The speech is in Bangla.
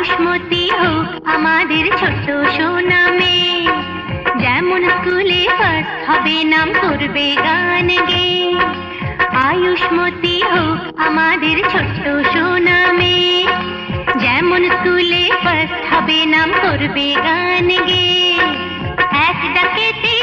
আয়ুষ্মতি হোক আমাদের ছোট্ট সোনা মেয়ে, যেমন স্কুলে ফার্স্ট হবে নাম করবে গান গেয়ে। আয়ুষ্মতি হোক আমাদের ছোট্ট সোনা মেয়ে, যেমন স্কুলে ফার্স্ট হবে নাম করবে গান গেয়ে। এক ডাকেতে